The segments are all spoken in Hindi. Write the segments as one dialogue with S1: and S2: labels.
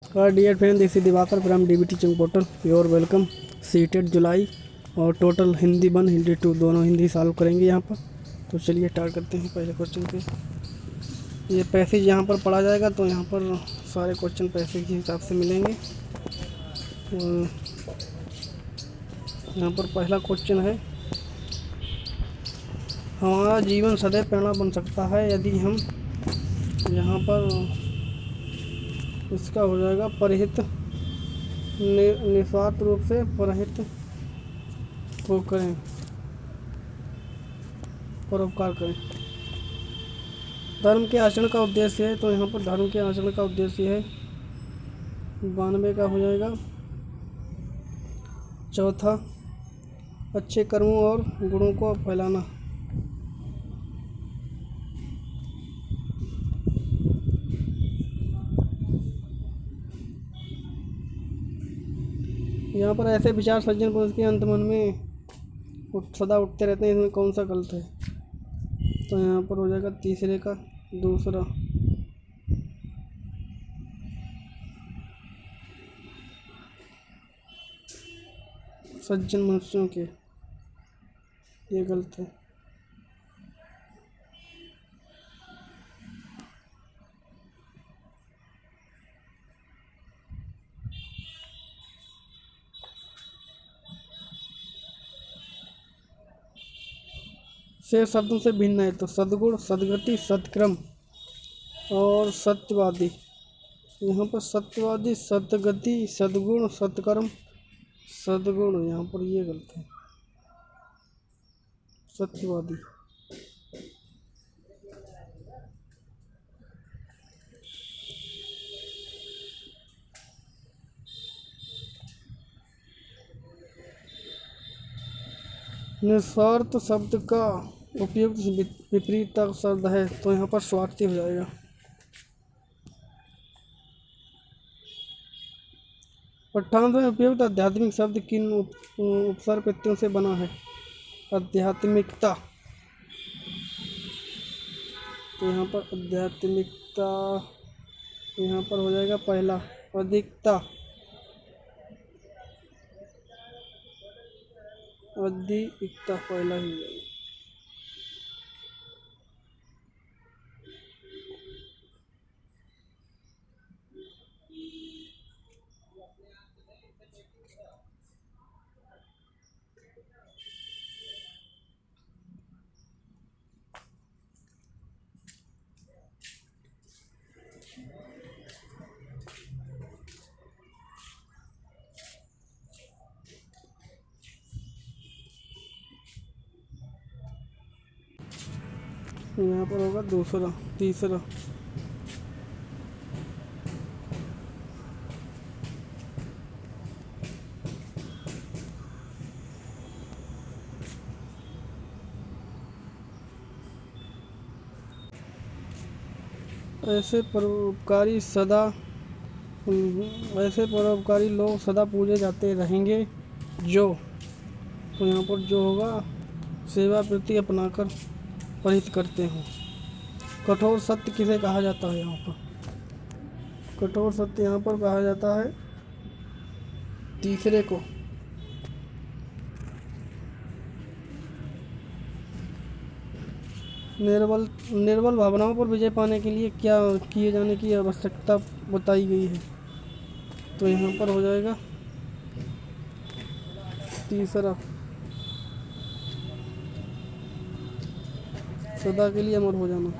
S1: Dear friend, this is Diwakar from DB teaching portal. You're welcome. CTET July और टोटल हिंदी 1 हिंदी 2 दोनों हिंदी सॉल्व करेंगे यहाँ पर। तो चलिए स्टार्ट करते हैं पहले क्वेश्चन पे। ये पैसेज यहाँ पर पढ़ा जाएगा तो यहाँ पर सारे क्वेश्चन पैसे के हिसाब से मिलेंगे। और यहाँ पर पहला क्वेश्चन है, हमारा जीवन सदैव प्रेरणा बन सकता है यदि हम, यहाँ पर इसका हो जाएगा परहित, निस्वार्थ रूप से परहित वो करें, परोपकार करें। धर्म के आचरण का उद्देश्य है, तो यहाँ पर धर्म के आचरण का उद्देश्य है 92 का हो जाएगा। चौथा, अच्छे कर्मों और गुणों को फैलाना। यहाँ पर ऐसे विचार सज्जन पुरुष के अंत मन में सदा उठते रहते हैं, इसमें कौन सा गलत है? तो यहाँ पर हो जाएगा तीसरे का दूसरा। सज्जन मनुष्यों के, ये गलत है। से शब्दों से भिन्न है, तो सद्गुण, सद्गति, सत्क्रम और सत्यवादी। यहाँ पर सत्यवादी, सतगति, सद्गुण, सत्कर्म, सद्गुण, यहाँ पर ये गलत है। सत्यवादी। निस्वार्थ शब्द का उपयुक्त विपरीत शब्द है, तो यहाँ पर स्वार्थी हो जाएगा। अट्ठानवे में उपयुक्त आध्यात्मिक शब्द किन उपसर्ग प्रत्ययों से बना है? आध्यात्मिकता, तो यहाँ पर आध्यात्मिकता, यहाँ पर हो जाएगा पहला। अधिकता, अधिकता पहला ही हो जाएगा। यहाँ पर होगा दूसरा, तीसरा। ऐसे परोपकारी सदा, ऐसे परोपकारी लोग सदा पूजे जाते रहेंगे जो, तो यहाँ पर जो होगा सेवा प्रति अपनाकर परिहित करते हैं। कठोर सत्य किसे कहा जाता है? यहाँ पर कठोर सत्य यहाँ पर कहा जाता है तीसरे को। निर्बल भावनाओं पर विजय पाने के लिए क्या किए जाने की आवश्यकता बताई गई है? तो यहाँ पर हो जाएगा तीसरा, सदा के लिए अमर हो जाना।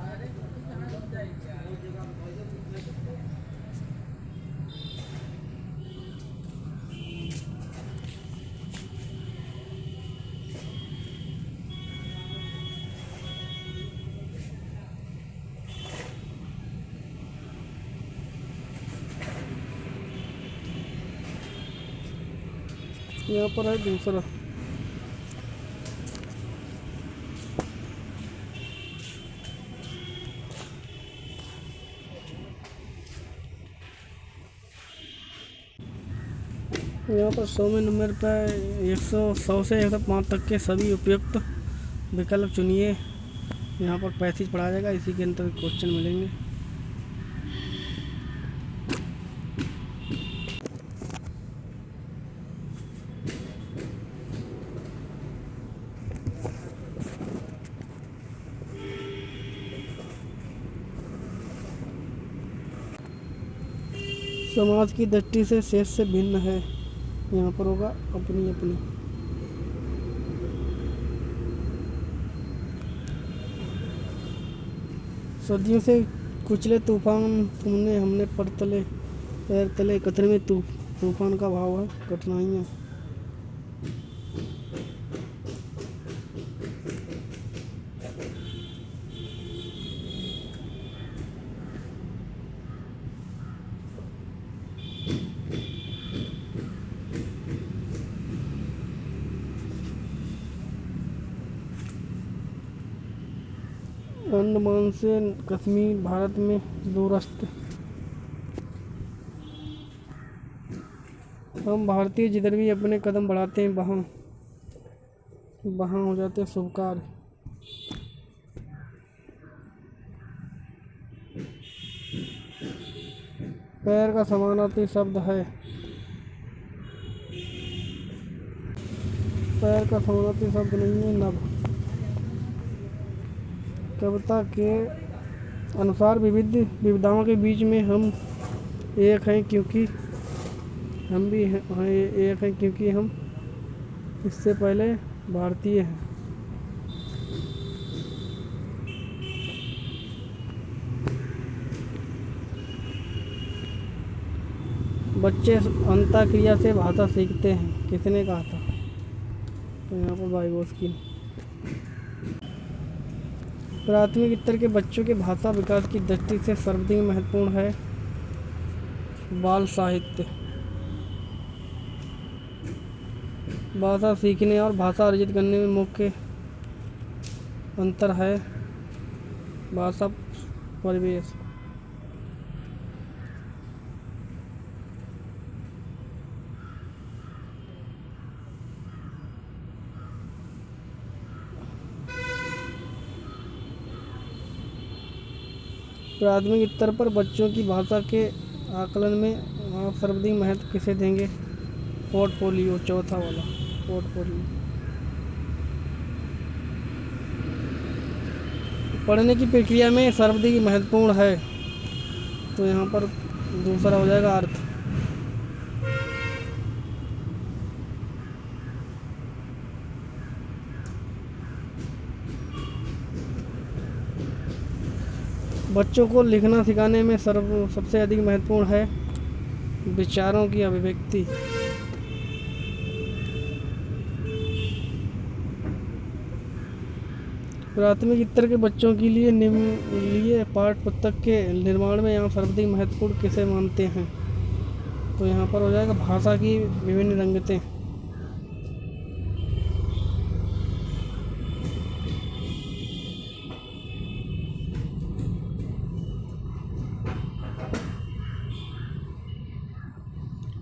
S1: यहाँ पर है दूसरा। यहाँ पर 100वें नंबर पर 100 से 105 तक के सभी उपयुक्त विकल्प चुनिए। यहाँ पर पैसेज पढ़ा जाएगा, इसी के अंतर्गत क्वेश्चन मिलेंगे। समाज की दृष्टि से शेष से भिन्न है। यहाँ पर होगा अपनी अपनी। सदियों से कुचले तूफान तुमने हमने पर तले पैर तले कतरे में तूफान का भाव है कठिनाइयाँ। अंडमान से कश्मीर भारत में दूरस्थ। हम भारतीय जिधर भी अपने कदम बढ़ाते हैं वहाँ वहाँ हो जाते हैं शुभ कार्य। पैर का समानार्थी शब्द है। पैर का समानार्थी शब्द नहीं है नभ। कविता के अनुसार विविधताओं के बीच में हम एक हैं क्योंकि हम भी हैं एक हैं क्योंकि हम इससे पहले भारतीय हैं। बच्चे अंतःक्रिया से भाषा सीखते हैं, किसने कहा था? तो यहाँ पर वाइगोस्की। प्राथमिक स्तर के बच्चों के भाषा विकास की दृष्टि से सर्वाधिक महत्वपूर्ण है बाल साहित्य। भाषा सीखने और भाषा अर्जित करने में मुख्य अंतर है भाषा परिवेश। प्राथमिक स्तर पर बच्चों की भाषा के आकलन में आप सर्वाधिक महत्व किसे देंगे? पोर्टफोलियो, चौथा वाला पोर्टफोलियो। पढ़ने की प्रक्रिया में सर्वाधिक महत्वपूर्ण है तो यहाँ पर दूसरा हो जाएगा अर्थ। बच्चों को लिखना सिखाने में सबसे अधिक महत्वपूर्ण है विचारों की अभिव्यक्ति। प्राथमिक स्तर के बच्चों के लिए पाठ्य पुस्तक के निर्माण में यहाँ सर्वाधिक महत्वपूर्ण किसे मानते हैं? तो यहाँ पर हो जाएगा भाषा की विभिन्न रंगतें।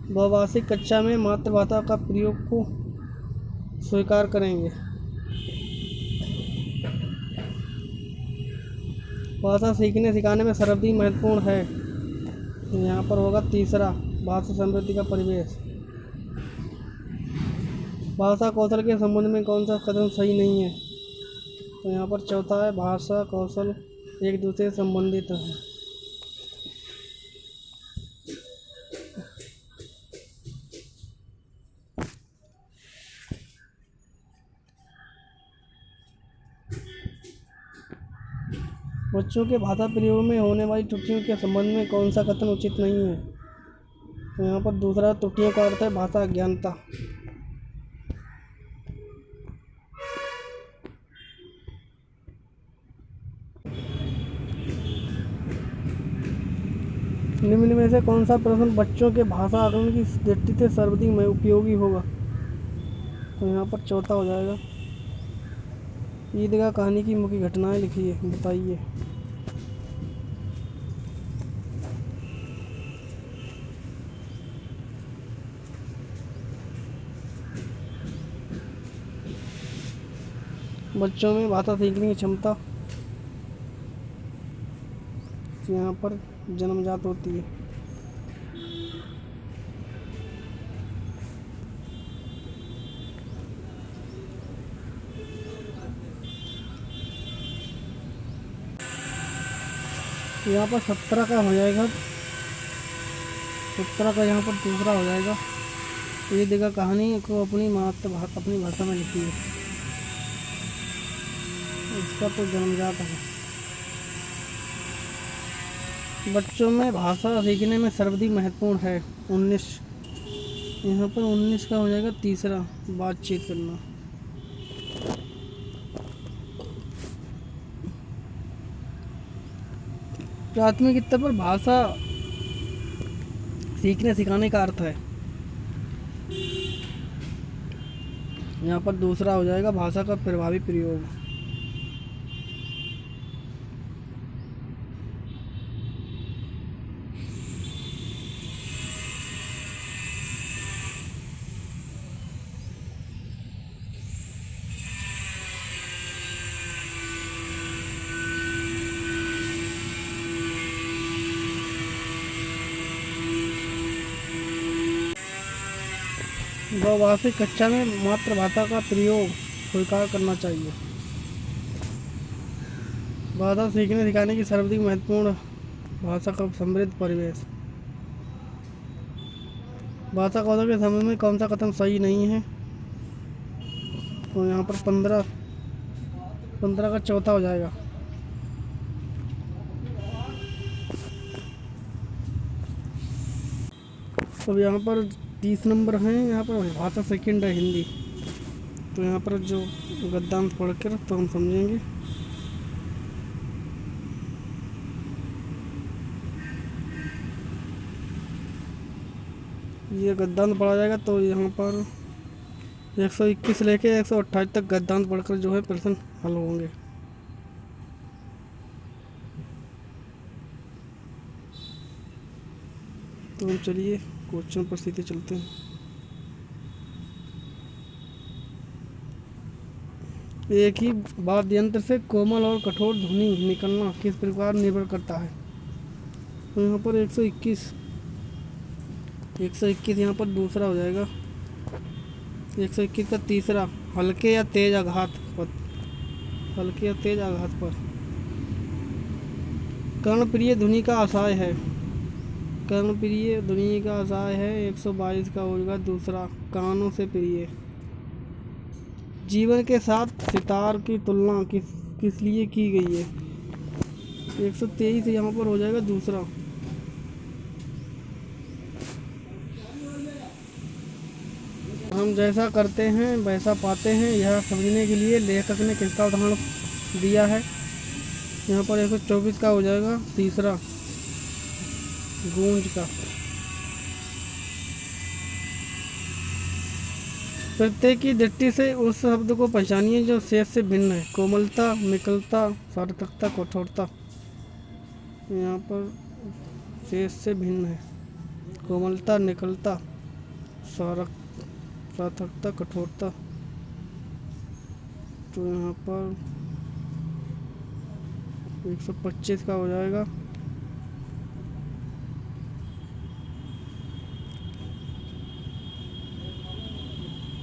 S1: बहुभाषिक कक्षा में मातृभाषा का प्रयोग को स्वीकार करेंगे। भाषा सीखने सिखाने में सर्वाधिक महत्वपूर्ण है यहाँ पर होगा तीसरा भाषा समृद्धि का परिवेश। भाषा कौशल के संबंध में कौन सा कदम सही नहीं है? तो यहाँ पर चौथा है भाषा कौशल एक दूसरे से संबंधित है। बच्चों के भाषा प्रयोग में होने वाली त्रुटियों के संबंध में कौन सा कथन उचित नहीं है? तो यहाँ पर दूसरा त्रुटियों का अर्थ है भाषा अज्ञानता। निम्न में से कौन सा प्रश्न बच्चों के भाषा आकलन की दृष्टि से सर्वाधिक उपयोगी होगा? तो यहाँ पर चौथा हो जाएगा ईदगाह कहानी की मुख्य घटनाएं लिखिए, बताइए। बच्चों में भाषा सीखने की क्षमता यहाँ पर जन्मजात होती है। यहाँ पर 17 का हो जाएगा 17 का यहाँ पर दूसरा हो जाएगा। ये देखा कहानी को अपनी अपनी भाषा में लिखी है। इसका तो जन्मजात है। बच्चों में भाषा सीखने में सर्वाधिक महत्वपूर्ण है 19। यहाँ पर 19 का हो जाएगा तीसरा, बातचीत करना। प्राथमिक स्तर पर भाषा सीखने सिखाने का अर्थ है। यहाँ पर दूसरा हो जाएगा भाषा का प्रभावी प्रयोग। बहुभाषिक कक्षा में मातृभाषा का प्रयोग स्वीकार करना चाहिए। भाषा सीखने सिखाने की सर्वाधिक महत्वपूर्ण भाषा का समृद्ध परिवेश। भाषा कौशल के संबंध में कौन सा कथन सही नहीं है? तो यहाँ पर 15 का चौथा हो जाएगा। तो यहाँ पर 30 नंबर हैं। यहाँ पर भाषा सेकंड है हिंदी। तो यहाँ पर जो गद्यांश पढ़कर तो हम समझेंगे। ये गद्यांश पढ़ा जाएगा तो यहाँ पर 121 लेके 128 तक गद्यांश पढ़कर जो है प्रश्न हल होंगे। तो हम चलिए क्वेश्चन पर सीधे चलते हैं। एक ही वाद्य यंत्र से कोमल और कठोर ध्वनि निकलना किस प्रकार निर्भर करता है? तो यहाँ पर 121 यहाँ पर दूसरा हो जाएगा। 121 का तीसरा, हल्के या तेज आघात पर। कर्णप्रिय ध्वनि का आशय है। 122 का होगा दूसरा, कानों से प्रिय। जीवन के साथ सितार की तुलना किस लिए की गई है? 123 यहाँ पर हो जाएगा दूसरा। हम जैसा करते हैं वैसा पाते हैं, यह समझने के लिए लेखक ने किसका उदाहरण दिया है? यहाँ पर 124 का हो जाएगा तीसरा, गूंज का। प्रत्येक की दृष्टि से उस शब्द को पहचानिए जो शेष से भिन्न है। कोमलता, निकलता, सार्थकता, कठोरता। यहाँ पर शेष से भिन्न है। कोमलता, निकलता, सार्थकता, कठोरता। तो यहाँ पर 125 का हो जाएगा।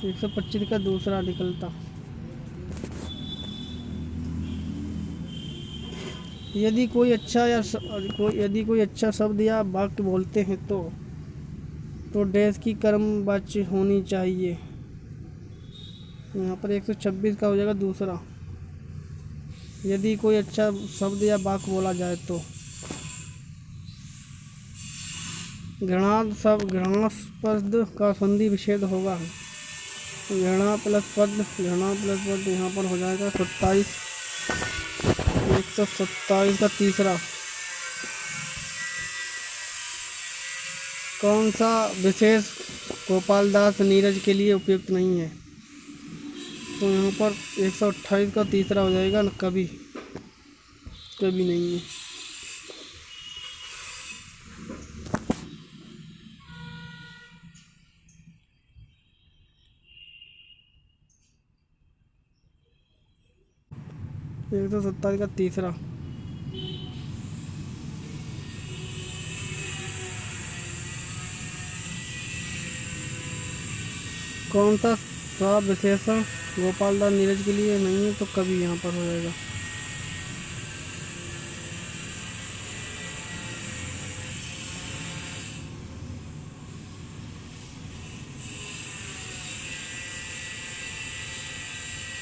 S1: एक 125 का दूसरा, निकलता। यदि कोई अच्छा शब्द या वाक्य बोलते हैं तो डैश की कर्मवाची होनी चाहिए। यहाँ पर 126 का हो जाएगा दूसरा। यदि कोई अच्छा शब्द या वाक्य बोला जाए तो घृणास्पद का संधि विच्छेद होगा। घृणा प्लस पद यहाँ पर हो जाएगा 27। 127 का तीसरा। कौन सा विशेष गोपालदास नीरज के लिए उपयुक्त नहीं है? तो यहाँ पर 128 का तीसरा हो जाएगा, कभी नहीं है। एक 127 का तीसरा। कौन सा विशेषण गोपालदास नीरज के लिए नहीं है? तो कभी यहाँ पर हो जाएगा।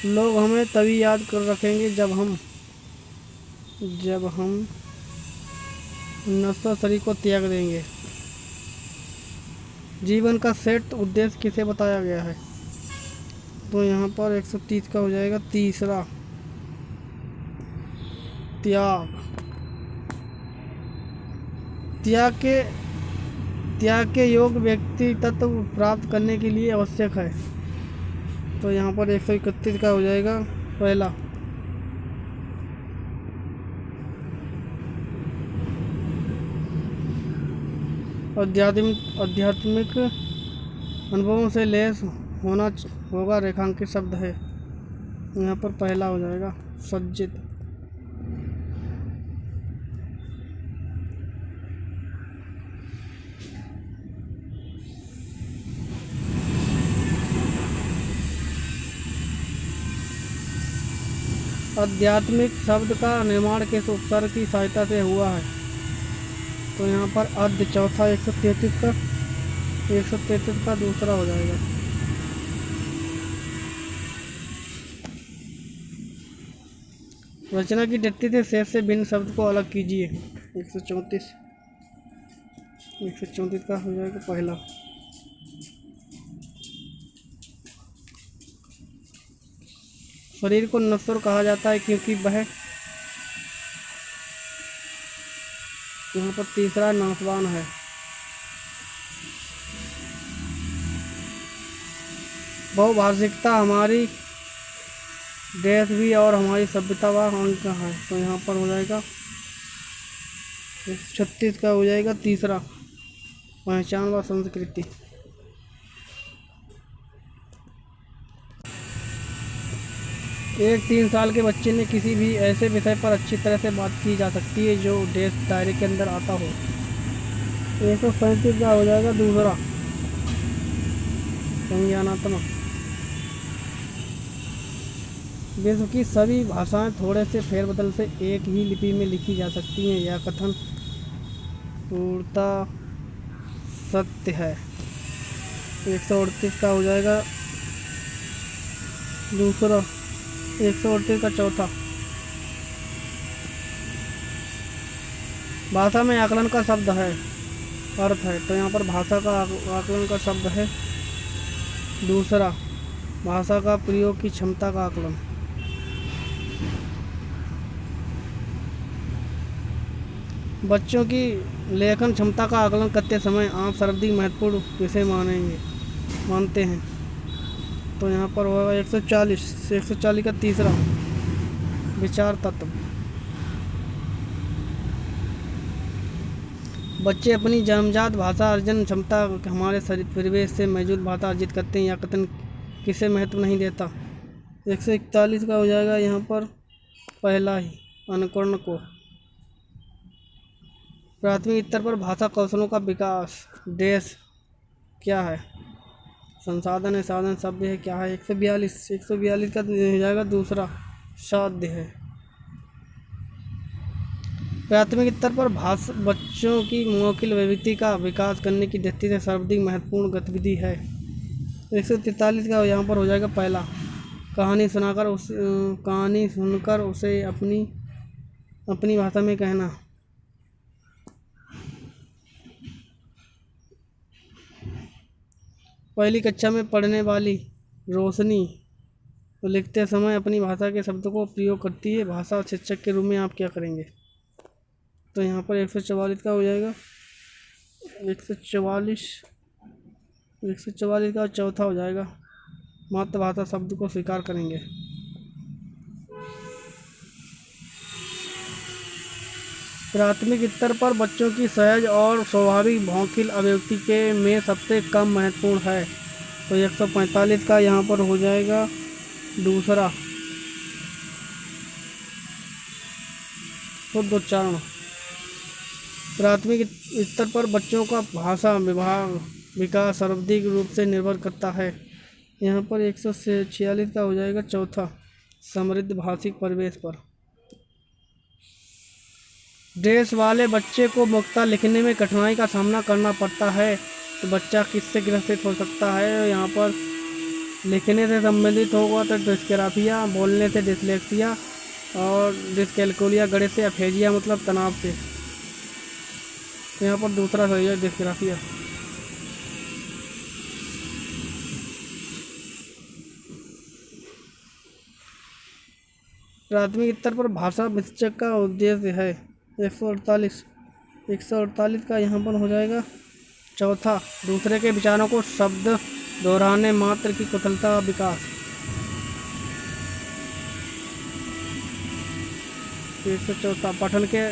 S1: लोग हमें तभी याद कर रखेंगे जब हम नश्वर शरीर को त्याग देंगे। जीवन का सेट उद्देश्य किसे बताया गया है? तो यहाँ पर 130 का हो जाएगा तीसरा, त्याग। त्याग के योग व्यक्ति तत्व प्राप्त करने के लिए आवश्यक है। तो यहाँ पर 131 का हो जाएगा पहला, आध्यात्मिक अनुभवों से लैस होना होगा, रेखांकित शब्द है। यहाँ पर पहला हो जाएगा सज्जित। आध्यात्मिक शब्द का निर्माण किस उपसर्ग की सहायता से हुआ है? तो यहाँ पर अद्य, चौथा 133 का दूसरा हो जाएगा। रचना की टट्टी से शेष से भिन्न शब्द को अलग कीजिए। 134 का हो जाएगा पहला, शरीर को नश्वर कहा जाता है क्योंकि वह, यहाँ पर तीसरा नाशवान है। बहुभाषिकता हमारी देश भी और हमारी सभ्यता व अंग का है। तो यहाँ पर हो जाएगा 36 का हो जाएगा तीसरा, पहचान व संस्कृति। एक 3 साल के बच्चे ने किसी भी ऐसे विषय पर अच्छी तरह से बात की जा सकती है जो देश दायरे के अंदर आता हो। 137 का हो जाएगा दूसरा, संज्ञानात्मक। विश्व की सभी भाषाएं थोड़े से फेरबदल से एक ही लिपि में लिखी जा सकती हैं, यह कथन पूर्णतः सत्य है। 138 का हो जाएगा दूसरा, 138 का चौथा, भाषा में आकलन का शब्द है, अर्थ है। तो यहाँ पर भाषा का आकलन का शब्द है दूसरा, भाषा का प्रयोग की क्षमता का आकलन। बच्चों की लेखन क्षमता का आकलन करते समय आप सर्वाधिक महत्वपूर्ण विषय मानते हैं। तो यहाँ पर होगा 140 का तीसरा, विचार तत्व। बच्चे अपनी जन्मजात भाषा अर्जन क्षमता हमारे परिवेश से मौजूद भाषा अर्जित करते हैं, यह कथन किसे महत्व नहीं देता। 141 का हो जाएगा यहाँ पर पहला ही, अनुकरण को। प्राथमिक स्तर पर भाषा कौशलों का विकास देश क्या है? संसाधन है, साधन, सभ्य है, क्या है? 142 का हो जाएगा दूसरा, साध्य है। प्राथमिक स्तर पर बच्चों की मौखिक अभिव्यक्ति का विकास करने की दृष्टि से सर्वाधिक महत्वपूर्ण गतिविधि है। 143 का यहाँ पर हो जाएगा पहला, कहानी सुनकर उसे अपनी भाषा में कहना। पहली कक्षा में पढ़ने वाली रोशनी तो लिखते समय अपनी भाषा के शब्दों को प्रयोग करती है, भाषा शिक्षक के रूप में आप क्या करेंगे? तो यहाँ पर 144 का हो जाएगा 144 का चौथा हो जाएगा, मातृभाषा शब्द को स्वीकार करेंगे। प्राथमिक स्तर पर बच्चों की सहज और स्वाभाविक मौखिक अभिव्यक्ति के में सबसे कम महत्वपूर्ण है। तो 145 का यहाँ पर हो जाएगा दूसरा, शुद्ध उच्चारण। प्राथमिक स्तर पर बच्चों का भाषा विकास सर्वाधिक रूप से निर्भर करता है। यहाँ पर 146 का हो जाएगा चौथा, समृद्ध भाषिक परिवेश पर। देश वाले बच्चे को मुक्तता लिखने में कठिनाई का सामना करना पड़ता है, तो बच्चा किससे ग्रसित हो सकता है? यहाँ पर लिखने से संबंधित होगा तो डिस्ग्राफिया, बोलने से डिसलेक्सिया और डिसकैलकुलिया गणित से अफेजिया मतलब तनाव से। तो यहाँ पर दूसरा सही है डिस्ग्राफिया। प्राथमिक स्तर पर भाषा विशेषज्ञ का उद्देश्य है 148 का यहाँ पर हो जाएगा चौथा, दूसरे के विचारों को शब्द दोहराने मात्र की कुशलता का विकास। चौथा, पठन के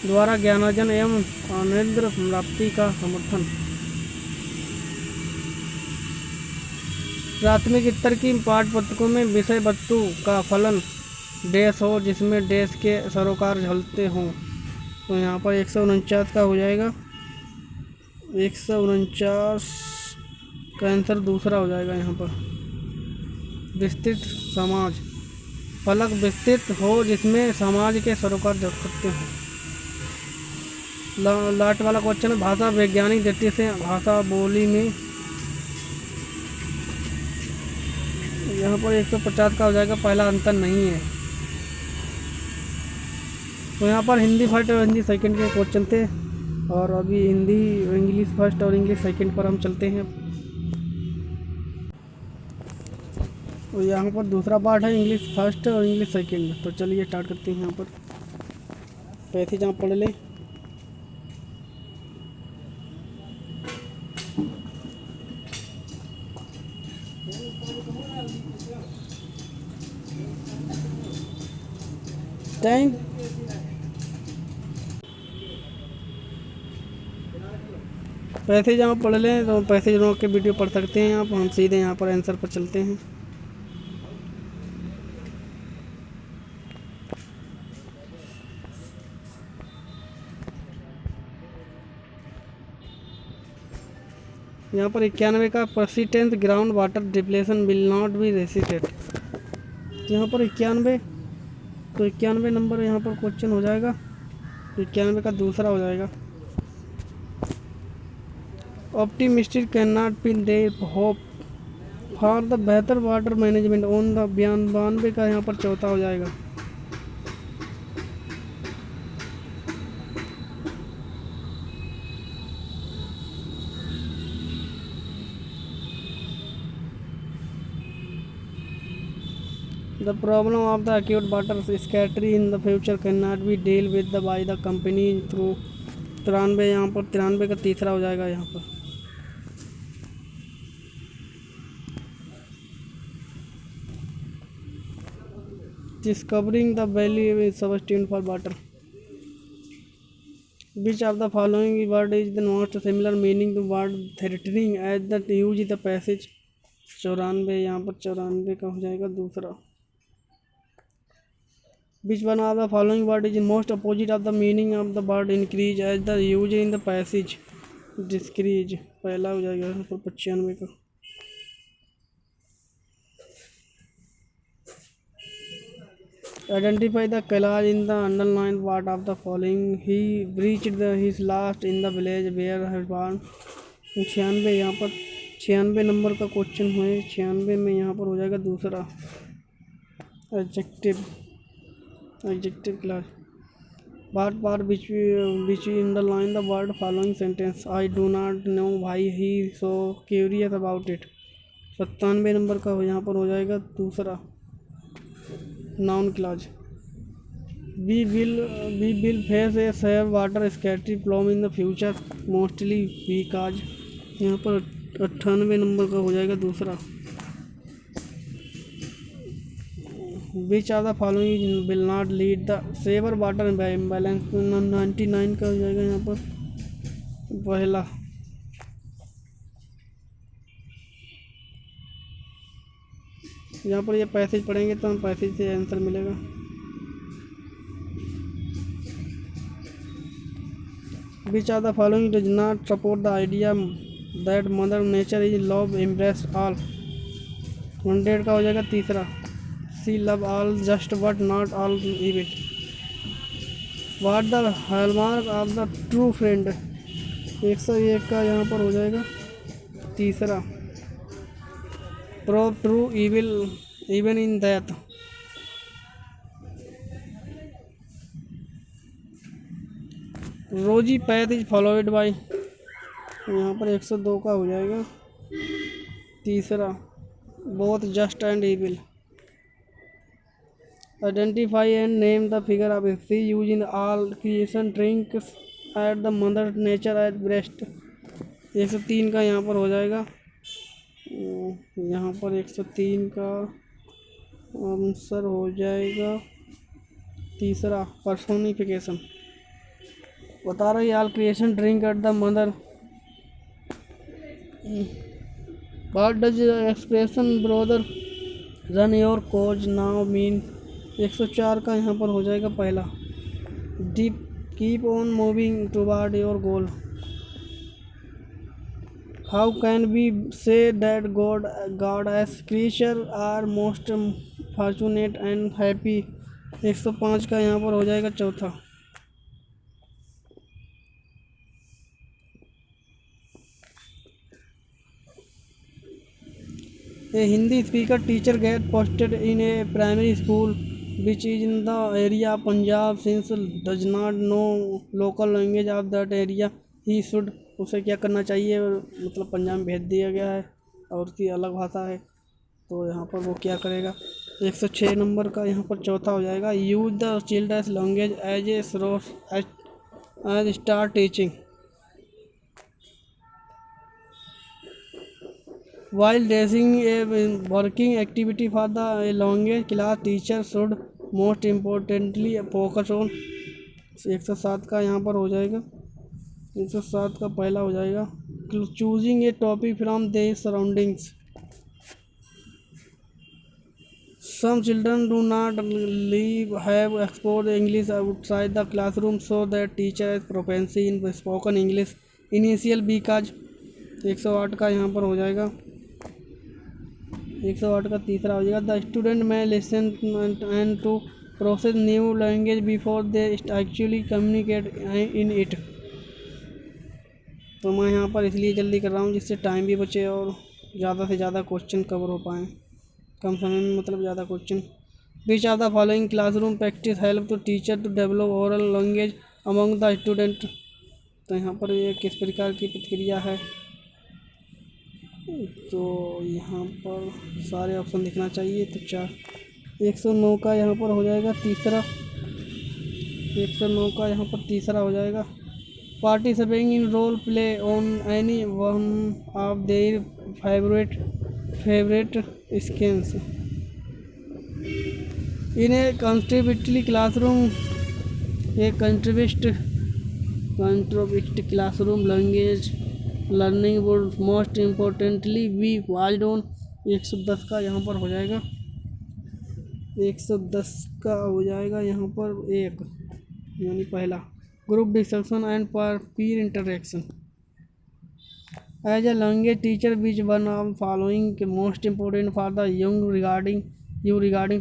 S1: द्वारा ज्ञानार्जन एवं आनंद प्राप्ति का समर्थन। प्राथमिक स्तर की पाठ्य पुस्तकों में विषय वस्तु का फलन डैश हो जिसमें डैश के सरोकार झलते हों। तो यहाँ पर 149 का हो जाएगा, 149 का आंसर दूसरा हो जाएगा। यहाँ पर विस्तृत समाज, फलक विस्तृत हो जिसमें समाज के सरोकार झलकते हों। लाट वाला क्वेश्चन है, भाषा वैज्ञानिक दृष्टि से भाषा बोली में। यहाँ पर 150 का हो जाएगा, पहला अंतर नहीं है। तो यहाँ पर हिंदी फर्स्ट और हिंदी सेकंड के क्वेश्चन थे और अभी हिंदी इंग्लिश फर्स्ट और इंग्लिश सेकंड पर हम चलते हैं। तो यहाँ पर दूसरा पार्ट है इंग्लिश फर्स्ट और इंग्लिश सेकंड। तो चलिए स्टार्ट करते हैं। यहाँ पर पैसे जहाँ पढ़ लें। थैंक पैसे जहाँ पढ़ लें तो पैसे जहाँ के वीडियो पढ़ सकते हैं आप। हम सीधे यहाँ पर आंसर पर चलते हैं। यहाँ पर 91 का persistent ground water depletion will not be resisted. यहाँ पर 91, तो 91 नंबर यहाँ पर क्वेश्चन हो जाएगा। 91 का दूसरा हो जाएगा। Optimistic can not be they hope for the बेहतर वाटर मैनेजमेंट ऑन द 92 का यहाँ पर चौथा हो जाएगा। The problem of the acute water scarcity in the future cannot be dealt with by the company through 93। यहाँ पर 93 का तीसरा हो जाएगा। यहाँ पर discovering the value is substitute for water। Which of the following word is the most similar meaning to word threatening as the use in the passage। 94, यहाँ पर 94 का हो जाएगा दूसरा। Which one of the following word is most opposite of the meaning of the word increase as the use in the passage। Decrease पहला हो जाएगा। यहाँ पर 95 का। Identify the Kailash in the underlined part of the following। He reached his last in the village where he born। 96, यहाँ पर 96 नंबर का क्वेश्चन है। 96 में यहाँ पर हो जाएगा दूसरा adjective class. What part which underline the word following sentence। I do not know why he so curious about it। 97 number का यहाँ पर हो जाएगा दूसरा noun clause. We will face a severe water scarcity problem in the future mostly because। यहाँ पर 98 नंबर का हो जाएगा दूसरा। Which of the following will not lead the severe water imbalance। 99 का हो जाएगा यहाँ पर पहला। यहाँ पर ये पैसेज पढ़ेंगे तो हम पैसेज से आंसर मिलेगा। Which of the following does not support the idea that mother nature is love embrace all। 100 का हो जाएगा तीसरा। She love all just but not all evil। What the hallmark of the true friend। 101 का यहाँ पर हो जाएगा तीसरा। Prove true evil even in death. Rosy path is followed by, यहाँ पर 102 का हो जाएगा। तीसरा both just and evil. Identify and name the figure of see use in all creation drinks at the mother nature at breast. 103 का यहाँ पर हो जाएगा। यहाँ पर 103 का आंसर हो जाएगा तीसरा पर्सोनिफिकेशन। बता रही all creation drink at the mother. What does expression brother run your cause now mean. 104 का यहाँ पर हो जाएगा पहला। Deep keep on moving toward your goal. How can be say that God's creature are most fortunate and happy. 105 का यहाँ पर हो जाएगा चौथा। A Hindi speaker teacher get posted in a primary school which is in the area of Punjab since does not know local language of that area he should। उसे क्या करना चाहिए, मतलब पंजाब में भेज दिया गया है और उसकी अलग भाषा है, तो यहाँ पर वो क्या करेगा। 106 नंबर का यहाँ पर चौथा हो जाएगा। Use the children's language as a source as start teaching. While dressing a working activity for the language class, teacher should most importantly focus on। 107 का यहाँ पर हो जाएगा। 107 का पहला हो जाएगा। Choosing a topic from their surroundings। Some children do not have exposed English outside the classroom, so that teacher has proficiency in spoken English initial because। 108 का यहाँ पर हो जाएगा। 108 का तीसरा हो जाएगा। The student may listen and to process new language before they actually communicate in it. तो मैं यहाँ पर इसलिए जल्दी कर रहा हूँ जिससे टाइम भी बचे और ज़्यादा से ज़्यादा क्वेश्चन कवर हो पाएँ कम समय में, मतलब ज़्यादा question. Which are the following classroom practice help to teacher to develop oral language among the student. तो यहाँ पर ये किस प्रकार की प्रतिक्रिया है, तो यहाँ पर सारे ऑप्शन दिखना चाहिए। तो 109 का यहाँ पर हो जाएगा तीसरा। 109 का यहाँ पर तीसरा हो जाएगा। Participating in role play on any one of their favourite skills in a कंट्रीब्यूटली classroom. A contribute classroom language learning would most importantly be wide on. 110 का यहाँ पर हो जाएगा। 110 का हो जाएगा यहाँ पर एक, यानी पहला group discussion and peer interaction. As a language teacher which one of following most important for the young regarding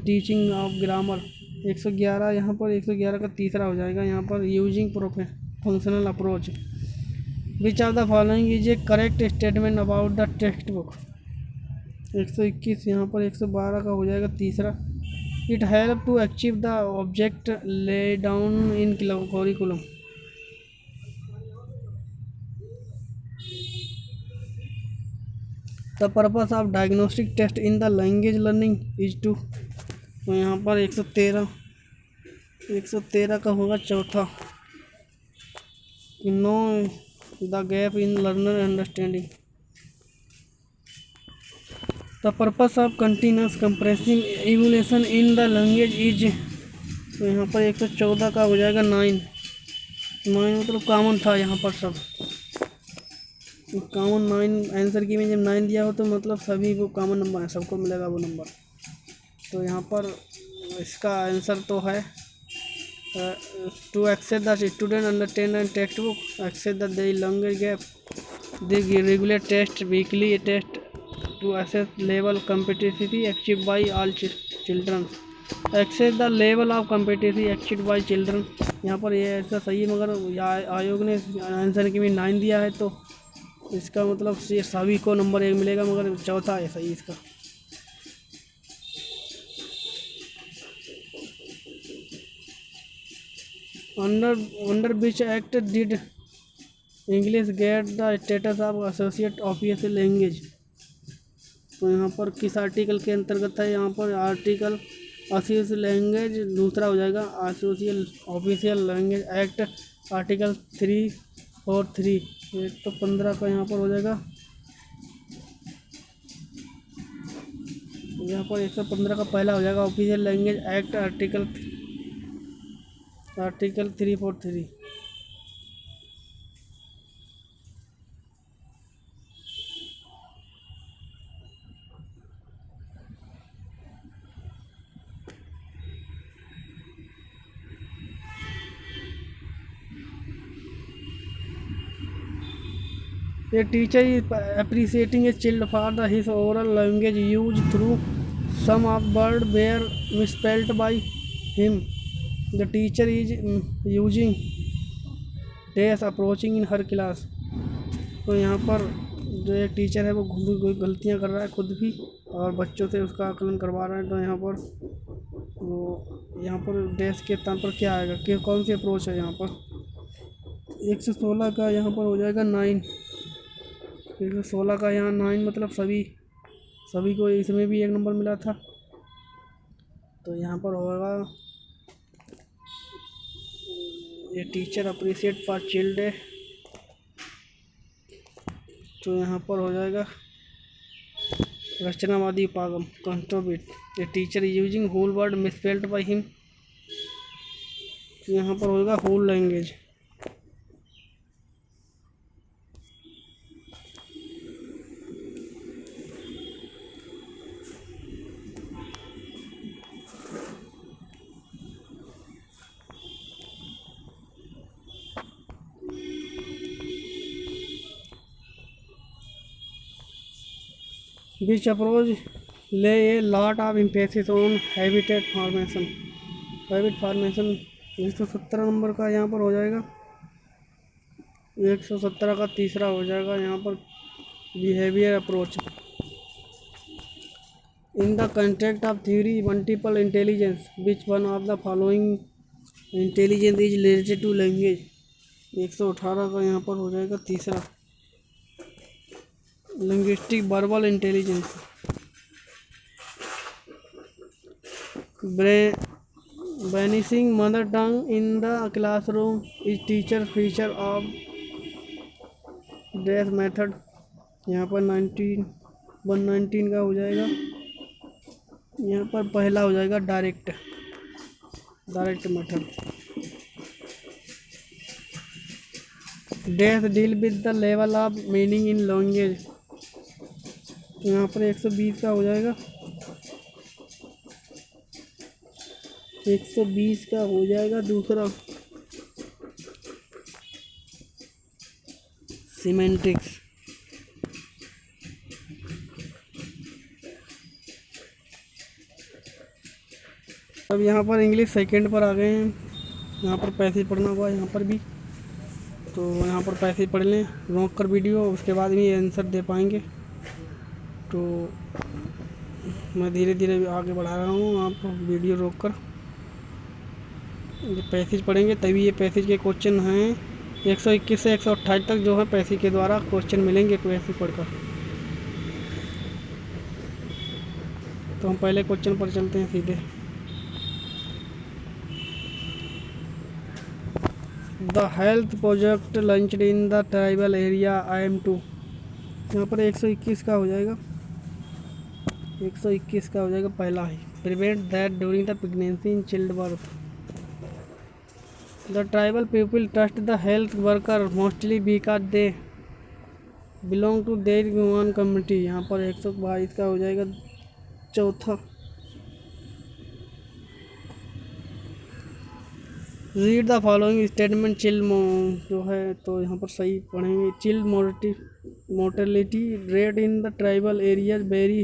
S1: teaching of grammar. 111 यहाँ पर 111 का तीसरा हो जाएगा। यहाँ पर using functional approach. Which of the following is a correct statement about the text book. 121 यहाँ पर 112 का हो जाएगा तीसरा। It help to achieve the object lay down in curriculum. The purpose of diagnostic test in the language learning is to. तो यहाँ पर 113 का होगा चौथा। Know the gap in learner understanding. The purpose of continuous comprehensive evaluation in the language is. तो यहाँ पर 114 का हो जाएगा 9 मतलब कॉमन था यहाँ पर सब कॉमन। 9 आंसर की में जब 9 दिया हो तो मतलब सभी वो कॉमन नंबर है, सबको मिलेगा वो नंबर। तो यहाँ पर इसका आंसर तो है to assess the student understand and text book, assess the language gap, they regular test weekly test to assess level competency achieved by all children, access the level of competency achieved by children। यहाँ पर ये ऐसा सही है, मगर आयोग ने आंसर की में 9 दिया है तो इसका मतलब ये सभी को नंबर 1 मिलेगा, मगर चौथा है सही इसका। Under which act did English get the status of associate official language. तो यहाँ पर किस आर्टिकल के अंतर्गत है, यहाँ पर आर्टिकल ऑफिशियल लैंग्वेज, दूसरा हो जाएगा associate official language act article 343। 115 का यहाँ पर हो जाएगा, यहाँ पर 115 का पहला हो जाएगा official language act article 343। A teacher is appreciating a child for his oral language use through some of word were misspelled by him. The teacher is using dash approaching in her class। तो यहाँ पर जो एक टीचर है वो कोई गलतियाँ कर रहा है खुद भी और बच्चों से उसका आकलन करवा रहा है। तो यहाँ पर डैश के स्थान पर क्या आएगा, कि कौन सी अप्रोच है। यहाँ पर 116 का यहाँ पर हो जाएगा 9। 116 का यहाँ 9 मतलब सभी को इसमें भी 1 नंबर मिला था। तो यहाँ पर होगा ये टीचर अप्रिशिएट फॉर चिल्ड है। तो यहाँ पर हो जाएगा रचनावादी उपागम कंस्ट्रोबिट। A teacher using whole word misspelled by him. तो यहाँ पर होगा whole language. Which approach lay a lot of emphasis on habitat formation। Habit formation 117 number का यहाँ पर हो जाएगा। 117 का तीसरा हो जाएगा यहाँ पर behaviour approach. In the context of theory multiple intelligence which one of the following intelligence is related to language. 118 का यहाँ पर हो जाएगा तीसरा linguistic verbal intelligence. Banishing mother tongue in the classroom is teacher feature of dash method. यहाँ पर 119 का हो जाएगा, यहाँ पर पहला हो जाएगा direct method. Dash deal with the level of meaning in language. यहाँ पर 120 का हो जाएगा, 120 का हो जाएगा दूसरा सीमेंटिक्स। अब यहाँ पर इंग्लिश सेकंड पर आ गए हैं। यहाँ पर पैसेज पढ़ना हुआ यहाँ पर भी, तो यहाँ पर पैसेज पढ़ लें रोक कर वीडियो, उसके बाद भी आंसर दे पाएंगे। तो मैं धीरे धीरे आगे बढ़ा रहा हूँ, आप वीडियो रोक कर पैसेज पढ़ेंगे तभी ये पैसेज के क्वेश्चन हैं 121 से 128 तक जो है पैसेज के द्वारा क्वेश्चन मिलेंगे पैसेज पढ़कर। तो हम पहले क्वेश्चन पर चलते हैं सीधे। The health project launched in the tribal area IM2। यहाँ पर 121 का हो जाएगा, 121 का हो जाएगा पहला ही prevent that during the pregnancy in child birth. The tribal people trust the health worker mostly because they belong to their one community. यहाँ पर 122 का हो जाएगा चौथा। Read the following statement child जो है तो यहाँ पर सही पढ़ेंगे। Child mortality rate in the tribal areas very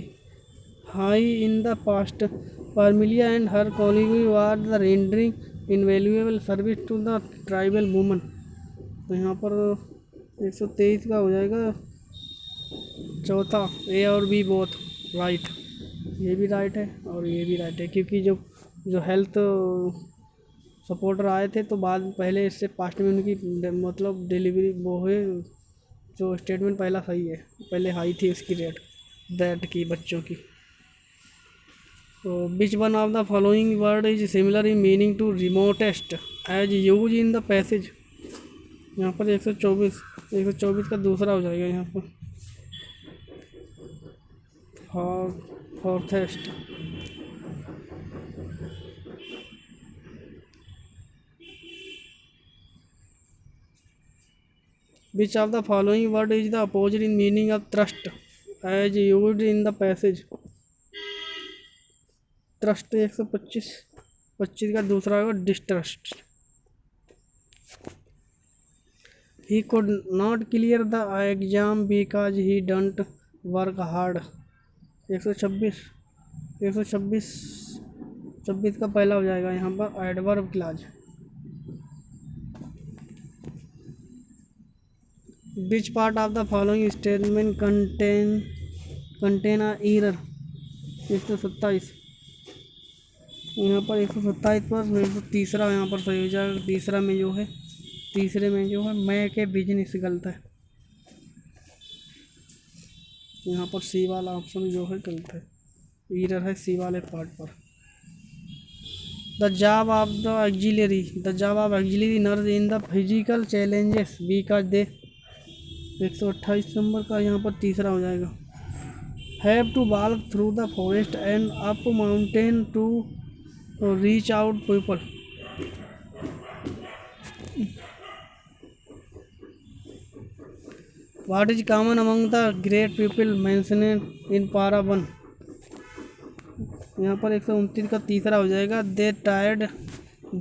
S1: high in the past. Parmelia and her colleagues were the rendering invaluable service to the tribal women। तो यहाँ पर 123 का हो जाएगा चौथा ए और बी बोथ राइट। ये भी राइट है और ये भी राइट है, क्योंकि जो हेल्थ सपोर्टर आए थे, तो बाद पहले इससे पास्ट में उनकी मतलब डिलीवरी वो हुए, जो स्टेटमेंट पहला सही है, पहले हाई थी उसकी रेट दैट की बच्चों की। तो which one of the following word is similar in meaning to remotest as use in the passage. यहाँ पर 124 का दूसरा हो जाएगा यहाँ पर farthest. Which of the following word is the opposite in meaning of trust as used in the passage. Trust 125 का दूसरा होगा distrust. He could not clear the exam because he didn't work hard. 126 का पहला हो जाएगा यहाँ पर adverb clause. Which part of the following statement contain error. 127 यहाँ पर 127 पर तीसरा यहाँ पर सही हो जाएगा। तीसरे में जो है मैं के बिजनेस गलत है, यहाँ पर सी वाला ऑप्शन जो है गलत है, एरर है सी वाले पार्ट पर। The job of auxiliary nurse in the physical challenges because they. 128 number का यहाँ पर तीसरा हो जाएगा। Have to walk through the forest and up mountain to reach out people. What is common among the great people mentioned in para 1। यहाँ पर 129 का तीसरा हो जाएगा। They tried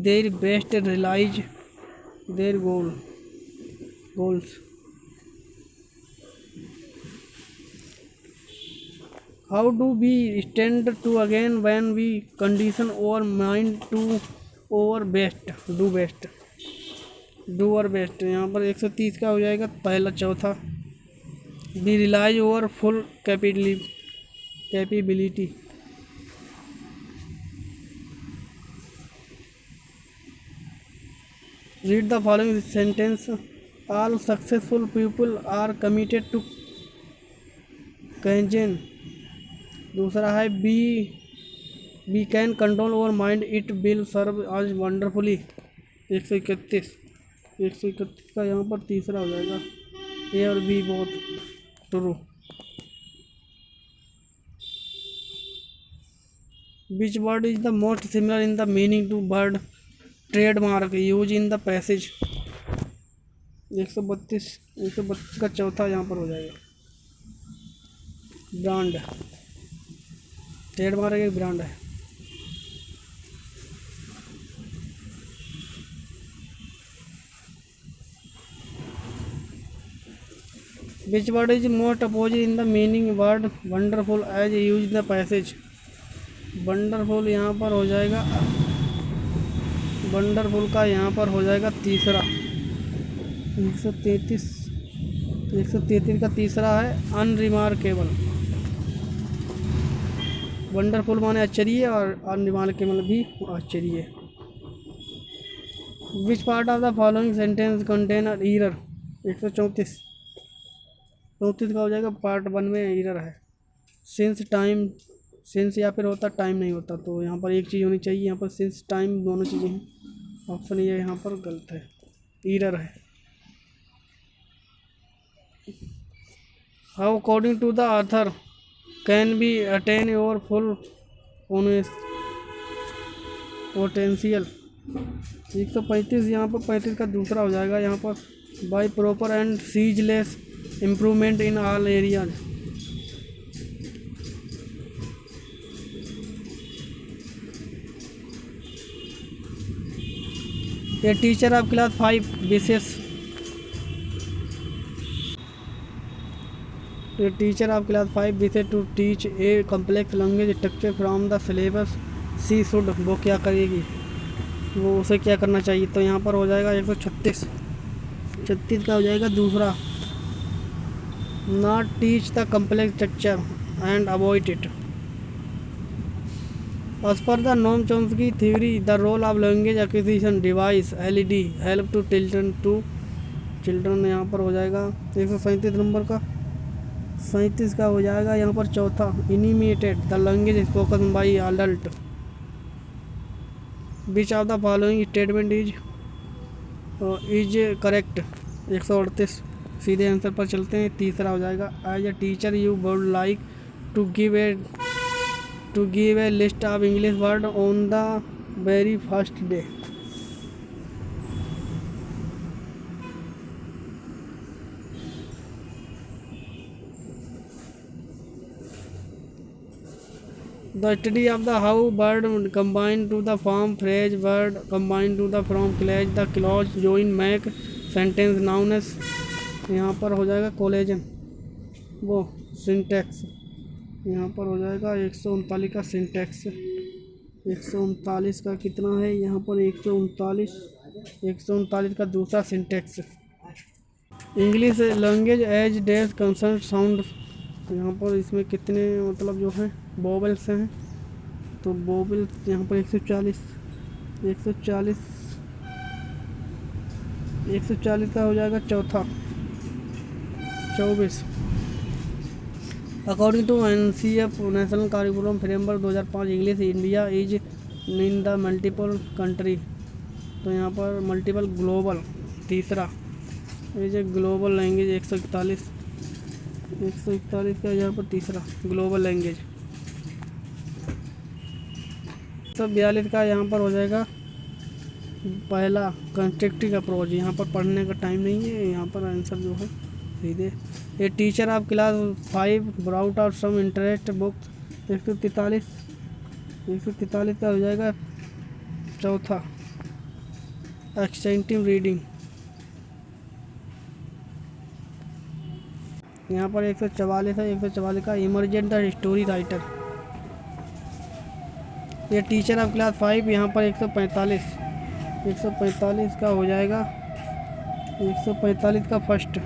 S1: their best to realize their goals। How do we stand to again when we condition our mind to our best do our best। यहाँ पर 130 का हो जाएगा पहला चौथा। We realize our full capability। Read the following sentence। All successful people are committed to Kaizen। दूसरा है we can control our mind, it will serve us wonderfully। 131 का यहाँ पर तीसरा हो जाएगा। ए और बी बहुत true. Which word is the most similar in the meaning to word trademark use in the passage. 132 का चौथा यहाँ पर हो जाएगा। ब्रांड, ट्रेडमार्क एक ब्रांड है। Which word is most opposite in the meaning word wonderful as used in the passage। Wonderful यहाँ पर हो जाएगा, वंडरफुल का यहाँ पर हो जाएगा तीसरा। 133 का तीसरा है अनरिमार्केबल। वंडरफुल माने आश्चर्य और अनरिमार्केबल भी आश्चर्य। Which part of the following sentence contain error. 134 का हो जाएगा पार्ट 1 में एरर है। सिंस या फिर होता टाइम नहीं होता, तो यहाँ पर एक चीज़ होनी चाहिए, यहाँ पर सिंस टाइम दोनों चीज़ें हैं। ऑप्शन ये यहाँ पर गलत है, एरर है। How according to the author can be attain your full potential. 135 यहाँ पर 35 का दूसरा हो जाएगा। यहाँ पर by proper and ceaseless improvement in all areas. A teacher of class 5 wishes. A teacher of class 5 wishes to teach a complex language structure from the syllabus she should. वो क्या करेगी, वो उसे क्या करना चाहिए। तो यहाँ पर हो जाएगा 136 का हो जाएगा दूसरा। Not teach the complex structure and avoid it. As per the Noam Chomsky theory, the role of language acquisition device (LED) help to children यहाँ पर हो जाएगा 137 नंबर का। 37 का हो जाएगा यहाँ पर चौथा, imitated the language spoken by adult. Which of the following statement is correct. 138। सीधे आंसर पर चलते हैं। तीसरा हो जाएगा, as a teacher you would like to give a list of English word on the very first day. The study of the how word combine to the form phrase, word combine to the from clause, the clause join make sentence noun as। यहाँ पर हो जाएगा कोलेजन, वो सिंटैक्स। यहाँ पर हो जाएगा 139 का सिंटैक्स। 139 का कितना है यहाँ पर? 139 का दूसरा syntax. English language as dash concern sound. यहाँ पर इसमें कितने मतलब जो है वोवेल्स हैं, तो वोवेल्स यहाँ पर 140 का हो जाएगा चौथा। 24। According to NCF national curriculum framework 2005, English India is in the multiple country. तो यहाँ पर मल्टीपल ग्लोबल। तीसरा इज ए ग्लोबल लैंग्वेज। 141 का यहाँ पर तीसरा ग्लोबल लैंग्वेज। 142 का यहाँ पर हो जाएगा पहला कंस्ट्रक्टिव अप्रोच। यहाँ पर पढ़ने का टाइम नहीं है, यहाँ पर आंसर जो है सीधे। A teacher of class 5 brought out some interest books. 143 का हो जाएगा चौथा एक्सटेंटिव रीडिंग। यहाँ पर 144 है। 144 का इमरजेंट द स्टोरी राइटर। ये टीचर ऑफ क्लास 5 यहाँ पर 145 का हो जाएगा 145 का फर्स्ट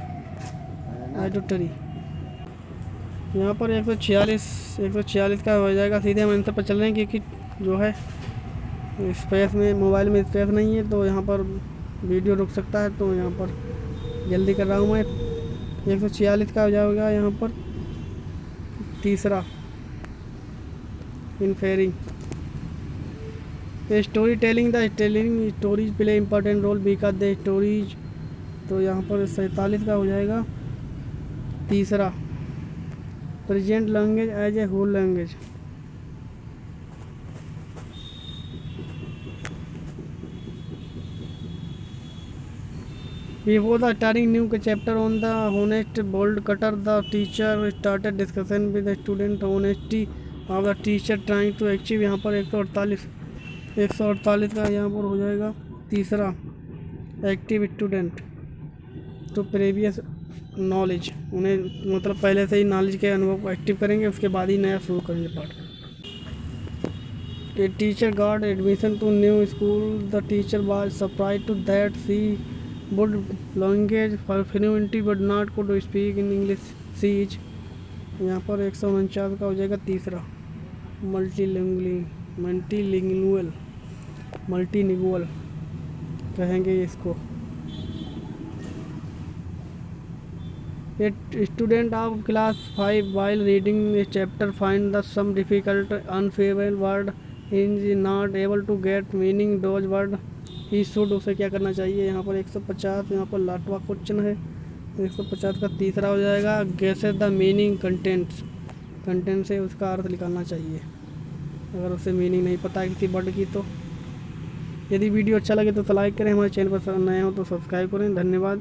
S1: एडिटरी। यहाँ पर 146 का हो जाएगा। सीधे हम आंसर पर चल रहे हैं क्योंकि जो है स्पेस में मोबाइल में स्पेस नहीं है, तो यहाँ पर वीडियो रुक सकता है, तो यहाँ पर जल्दी कर रहा हूँ मैं। 146 का हो जाएगा यहाँ पर तीसरा inferring. Story telling the stories play important role because the stories. तो यहाँ पर 47 का हो जाएगा तीसरा present language as a whole language. Before the starting new chapter on the honest bold cutter, the teacher started discussion with the student honesty of the teacher trying to achieve। यहाँ पर 148 का यहाँ पर हो जाएगा तीसरा एक्टिव स्टूडेंट। तो प्रीवियस नॉलेज, उन्हें मतलब पहले से ही नॉलेज के अनुभव को एक्टिव करेंगे, उसके बाद ही नया शुरू करेंगे पाठ। A teacher got admission to new school, the teacher was surprised to that she would language fluency but not could speak in English siege। यहाँ पर 149 का हो जाएगा तीसरा मल्टीलिंगुअल कहेंगे इसको। A student of class 5 while reading a chapter find the some difficult unfavorable word is not able to get meaning those word he should. उसे क्या करना चाहिए? यहाँ पर 150 यहाँ पर लाटवा क्वेश्चन है। 150 का तीसरा हो जाएगा गेसेस द मीनिंग कंटेंट से उसका अर्थ निकालना चाहिए, अगर उसे मीनिंग नहीं पता है किसी वर्ड की। तो यदि वीडियो अच्छा लगे तो लाइक करें, हमारे चैनल पर नए हो तो सब्सक्राइब करें। धन्यवाद।